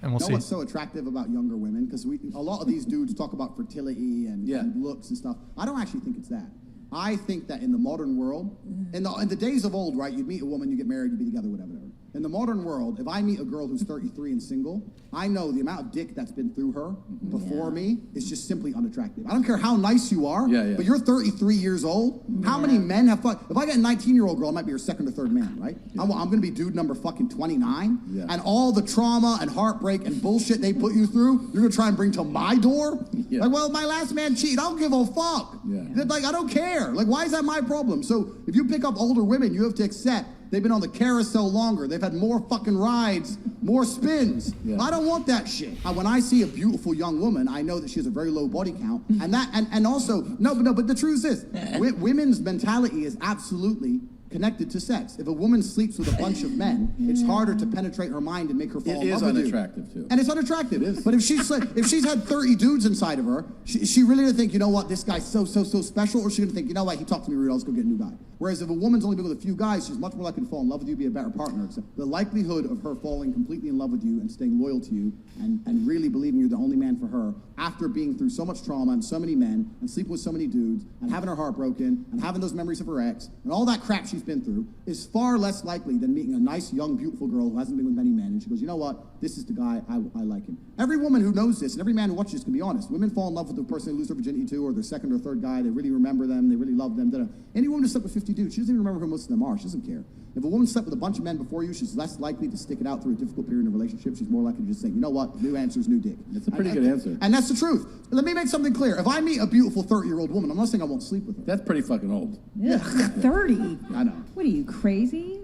and we'll see. You know what's so attractive about younger women? Because a lot of these dudes talk about fertility and looks and stuff. I don't actually think it's that. I think that in the modern world, in the days of old, right, you'd meet a woman, you get married, you be together, whatever. In the modern world, if I meet a girl who's 33 and single, I know the amount of dick that's been through her before me is just simply unattractive. I don't care how nice you are, but you're 33 years old. How many men have fucked? If I get a 19-year-old girl, I might be her second or third man, right? I'm going to be dude number fucking 29, and all the trauma and heartbreak and bullshit they put you through, you're going to try and bring to my door? Like, well, my last man cheated. I don't give a fuck. Like, I don't care. Like, why is that my problem? So if you pick up older women, you have to accept they've been on the carousel longer. They've had more fucking rides, more spins. I don't want that shit. When I see a beautiful young woman, I know that she has a very low body count. And also, but the truth is this, women's mentality is absolutely connected to sex. If a woman sleeps with a bunch of men, it's harder to penetrate her mind and make her fall in love with you. It is unattractive too. And it's unattractive. It is. But if she's had 30 dudes inside of her, she really gonna think, you know what, this guy's so special, or she's gonna think, you know what, he talked to me rude, let's go get a new guy. Whereas if a woman's only been with a few guys, she's much more likely to fall in love with you, be a better partner. So the likelihood of her falling completely in love with you and staying loyal to you and really believing you're the only man for her after being through so much trauma and so many men and sleeping with so many dudes and having her heart broken and having those memories of her ex and all that crap she's been through is far less likely than meeting a nice, young, beautiful girl who hasn't been with many men and she goes, you know what, this is the guy, I like him. Every woman who knows this and every man who watches this can be honest. Women fall in love with the person they lose their virginity to or their second or third guy. They really remember them. They really love them. Any woman who slept with 50 dudes, she doesn't even remember who most of them are. She doesn't care. If a woman slept with a bunch of men before you, she's less likely to stick it out through a difficult period in a relationship. She's more likely to just say, you know what, new answers, new dick. That's a pretty good answer. And that's the truth. Let me make something clear. If I meet a beautiful 30-year-old woman, I'm not saying I won't sleep with her. That's pretty fucking old. Yeah, 30. I know. What are you, crazy?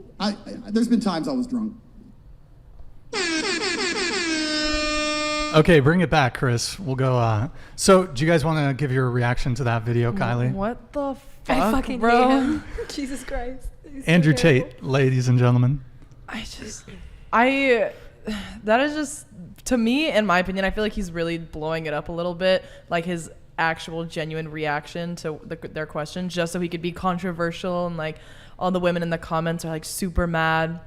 There's been times I was drunk. Okay, bring it back, Chris. We'll go. So, do you guys want to give your reaction to that video, Kylie? What the fuck, I fucking bro? hate him. Jesus Christ. Andrew Tate, ladies and gentlemen. That is just, to me, in my opinion, I feel like he's really blowing it up a little bit, like his actual genuine reaction to their question, just so he could be controversial, and like all the women in the comments are like super mad.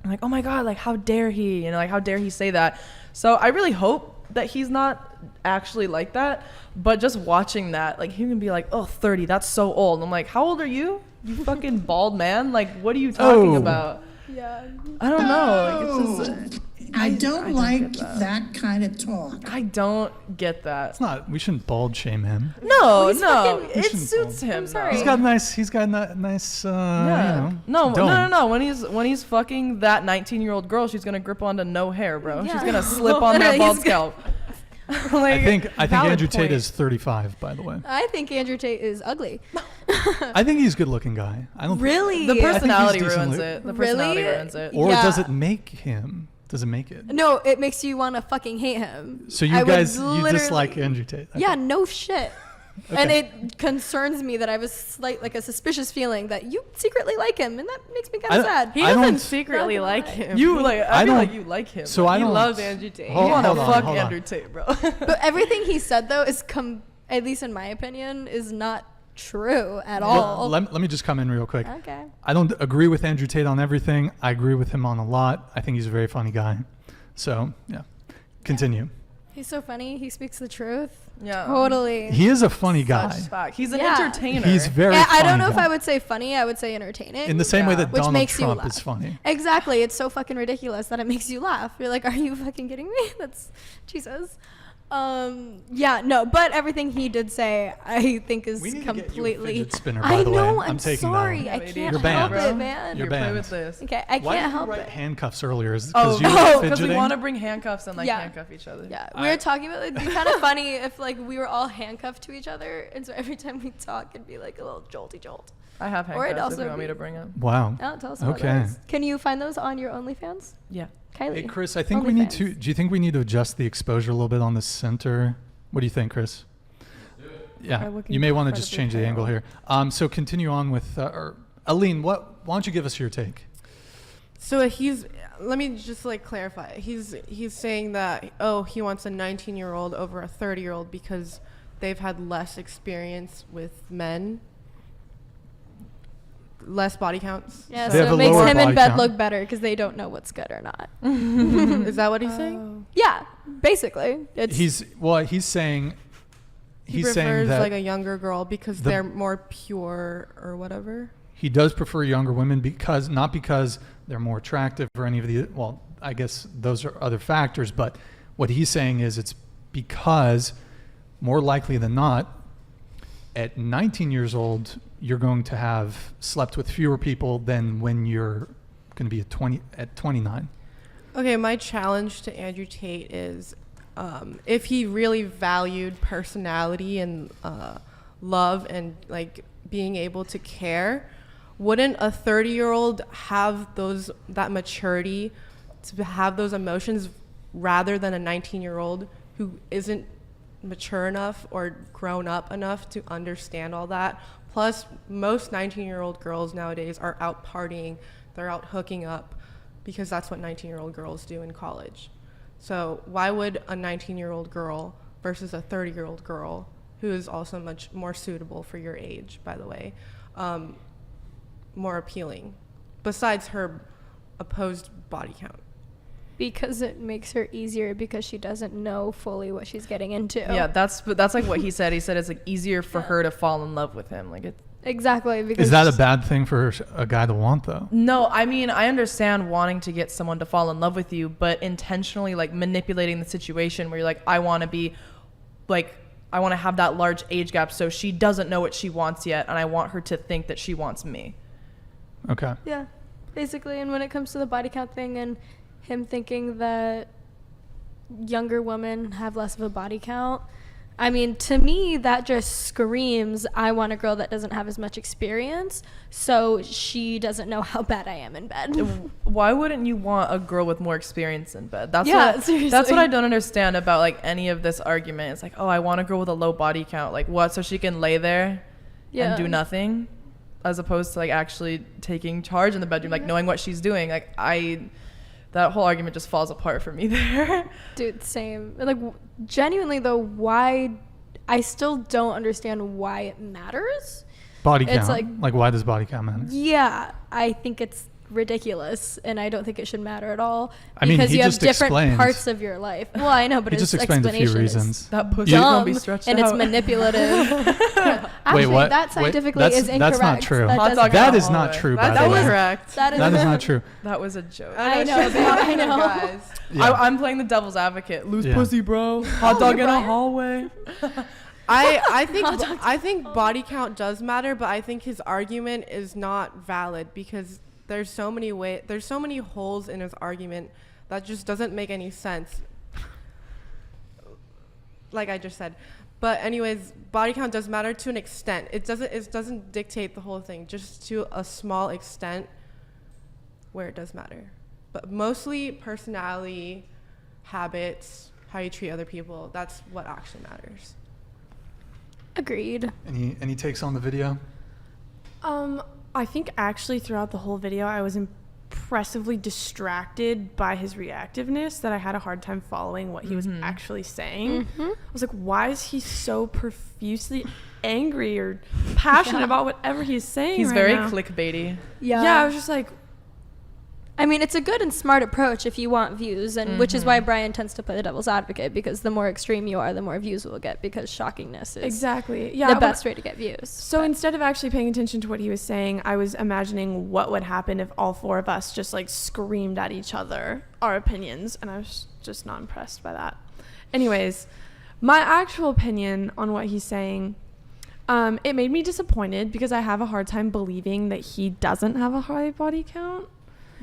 I'm like, oh my God, like how dare he, like how dare he say that? So I really hope that he's not actually like that, but just watching that, like he can be like, oh, 30, that's so old. And I'm like, how old are you? You fucking bald man. Like, what are you talking about? Yeah. I don't know. Like, it's just, I don't like that kind of talk. I don't get that. It's not. We shouldn't bald shame him. No, We it shouldn't suits him. I'm sorry. He's got nice. Yeah. You know, No. When he's fucking that 19-year-old girl, she's gonna grip onto no hair, bro. Yeah. She's gonna slip on that bald scalp. Like, I think Andrew Tate is 35, by the way. I think Andrew Tate is ugly. I think he's a good-looking guy. I don't really. The personality ruins it. The personality ruins it. Or does it make him? Does it make it? No, it makes you want to fucking hate him. So you dislike Andrew Tate? Okay. Yeah, no shit. Okay. And it concerns me that I have a suspicious feeling that you secretly like him, and that makes me kind of sad. He doesn't secretly like him. I feel like you like him. So I don't love Andrew Tate. You want to fuck Andrew Tate, bro. But everything he said though is at least in my opinion, is not true at all. Let me just come in real quick. Okay. I don't agree with Andrew Tate on everything. I agree with him on a lot. I think he's a very funny guy. So yeah, continue. He's so funny. He speaks the truth. Yeah, totally. He is a funny guy. He's an entertainer. He's very funny. I don't know if I would say funny. I would say entertaining. In the same way that Donald Trump is funny. Exactly. It's so fucking ridiculous that it makes you laugh. You're like, are you fucking kidding me? That's Jesus. But everything he did say, I think is completely. To get you a fidget spinner, by the way. I'm sorry. I can't help it, man. You're banned. With this. Okay, I can't help it. Handcuffs earlier. Because we want to bring handcuffs and handcuff each other. Yeah, we were talking about it'd be kind of funny if like we were all handcuffed to each other, and so every time we talk, it'd be like a little jolty jolt. I have handcuffs if you want me to bring them. Wow. Oh, tell us about those. Can you find those on your OnlyFans? Yeah. Kylie. Hey, Chris, I think we need to. Do you think we need to adjust the exposure a little bit on the center? What do you think, Chris? Yeah, you may want to just change the angle here. So continue on with, Aline, why don't you give us your take? So let me just like clarify. He's saying that, he wants a 19-year-old over a 30-year-old because they've had less experience with men. less body counts. Yeah, They have so a it makes lower him in body bed count. look better because they don't know what's good or not. Is that what he's saying? Yeah, basically. It's He's saying He saying prefers that like a younger girl because they're more pure or whatever. he does prefer younger women not because they're more attractive or any of the, well, I guess those are other factors, but what he's saying is it's because more likely than not, at 19 years old, you're going to have slept with fewer people than when you're going to be at 29. Okay, my challenge to Andrew Tate is if he really valued personality and love and like being able to care, wouldn't a 30-year-old have that maturity to have those emotions rather than a 19-year-old who isn't mature enough or grown up enough to understand all that? Plus, most 19-year-old girls nowadays are out partying, they're out hooking up because that's what 19-year-old girls do in college. So why would a 19-year-old girl versus a 30-year-old girl, who is also much more suitable for your age, by the way, more appealing, besides her opposed body count? because it makes her easier because she doesn't know fully what she's getting into. Yeah, that's like what he said. He said it's like easier for her to fall in love with him. Like it. Exactly. Because Is that a bad thing for a guy to want, though? No, I mean, I understand wanting to get someone to fall in love with you, but intentionally like manipulating the situation where you're like, I want to have that large age gap so she doesn't know what she wants yet, and I want her to think that she wants me. Okay. Yeah, basically. And when it comes to the body count thing and him thinking that younger women have less of a body count, I mean, to me, that just screams, I want a girl that doesn't have as much experience, so she doesn't know how bad I am in bed. Why wouldn't you want a girl with more experience in bed? Seriously. That's what I don't understand about like any of this argument. It's like, oh, I want a girl with a low body count. Like what? So she can lay there and do nothing, as opposed to like actually taking charge in the bedroom, like knowing what she's doing. Like that whole argument just falls apart for me there. Dude, same. Like, genuinely, though, why... I still don't understand why it matters. Body count. It's like, why does body count matter? Yeah, I think it's ridiculous, and I don't think it should matter at all. I mean, because he you have just different explained. parts of your life. Well, I know, but He his just explained a few explanation reasons. That pussy You- is gonna dumb, be stretched and out. it's manipulative. Actually, what? that scientifically Wait, is incorrect. that's not true. That Hot doesn't dog That in a is not hallway. true, by That the was way. correct. That is That is not true. That was a joke. I know, she's not I know. guys. Yeah. I'm playing the devil's advocate. Loose Yeah. pussy, bro. Hot dog in a Brian? hallway. I think body count does matter, but I think his argument is not valid because there's so many holes in his argument that just doesn't make any sense. Like I just said. But anyways, body count does matter to an extent. It doesn't dictate the whole thing, just to a small extent where it does matter. But mostly personality, habits, how you treat other people, that's what actually matters. Agreed. Any takes on the video? I think actually throughout the whole video, I was impressively distracted by his reactiveness that I had a hard time following what he was actually saying. I was like, why is he so profusely angry or passionate about whatever he's saying He's right very now? clickbaity. Yeah, I was just like, I mean, it's a good and smart approach if you want views, and which is why Brian tends to play the devil's advocate, because the more extreme you are, the more views we'll get, because shockingness is exactly. Yeah, the but- best way to get views. So instead of actually paying attention to what he was saying, I was imagining what would happen if all four of us just like screamed at each other our opinions, and I was just not impressed by that. Anyways, my actual opinion on what he's saying, it made me disappointed because I have a hard time believing that he doesn't have a high body count.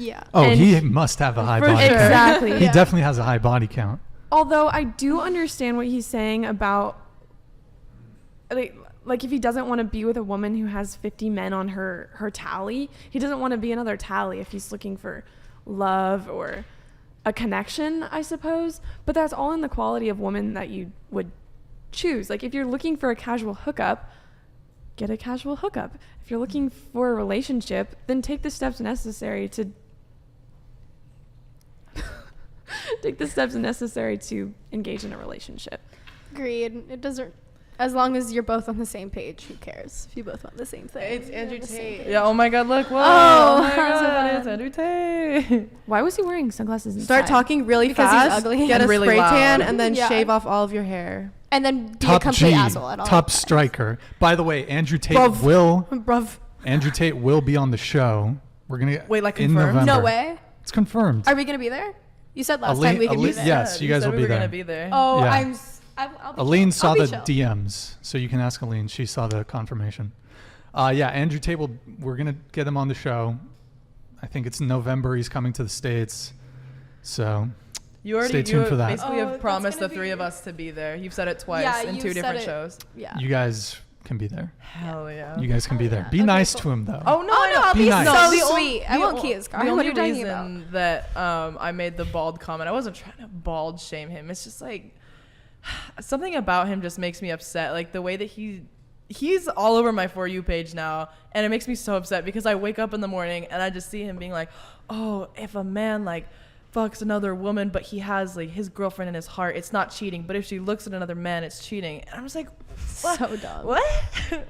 Yeah. Oh, And he must have a high For body sure. count. Exactly. He Yeah. definitely has a high body count. Although I do understand what he's saying about like if he doesn't want to be with a woman who has 50 men on her tally, he doesn't want to be another tally if he's looking for love or a connection, I suppose. But that's all in the quality of woman that you would choose. Like if you're looking for a casual hookup, get a casual hookup. If you're looking for a relationship, then take the steps necessary to engage in a relationship. Agreed. It doesn't. As long as you're both on the same page, who cares if you both want the same thing? It's Andrew Tate. Yeah. Oh my God! Look. Whoa. Oh, my so God! bad. It's Andrew Tate. Why was he wearing sunglasses inside? Start talking really Because he's fast, ugly. get a And really spray loud. tan, and then Yeah. shave off all of your hair. And then be a Top complete G, asshole at all top times. striker. By the way, Andrew Tate Bruv. Andrew Tate will be on the show. We're gonna Wait, like in confirmed? November. No way. It's confirmed. Are we gonna be there? You said last Aline- time we could be Aline- there. yes, you guys said will we be were there. gonna be there. Oh, Yeah. I'll be Aline chill. saw I'll be the chill. DMs, so you can ask Aline. She saw the confirmation. Yeah, Andrew Tate we're gonna get him on the show. I think it's November. He's coming to the States, so You already stay tuned you for that. basically Oh, have that's promised the gonna three be- of us to be there. You've said it twice Yeah, in you 2 said different it. shows. Yeah. you guys can be there. Hell yeah. You guys can be there. Be Okay, nice cool. to him though. Oh no! Oh I no, know. I'll Be be nice. so the sweet. I won't key his car. The What only are you talking about? reason that I made the bald comment, I wasn't trying to bald shame him. It's just like something about him just makes me upset. Like the way that he's all over my For You page now, and it makes me so upset because I wake up in the morning and I just see him being like, oh, if a man like fucks another woman but he has like his girlfriend in his heart, it's not cheating, but if she looks at another man, it's cheating. And I'm just like, what? So dumb. What?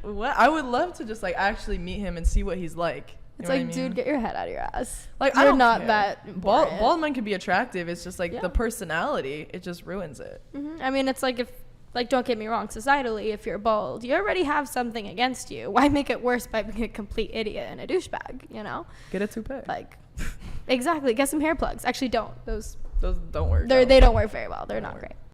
What? I would love to just like actually meet him and see what he's like. You It's know what like, I mean? dude, get your head out of your ass. Like, You're I don't not care. that bald important. men can be attractive. It's just like Yeah. the personality. It just ruins it. I mean, it's like if, like, don't get me wrong, societally, if you're bald, you already have something against you. Why make it worse by being a complete idiot and a douchebag, you know? Get a toupee. Like, exactly. Get some hair plugs. Actually, don't. Those Don't work. they don't work very well. They're not great.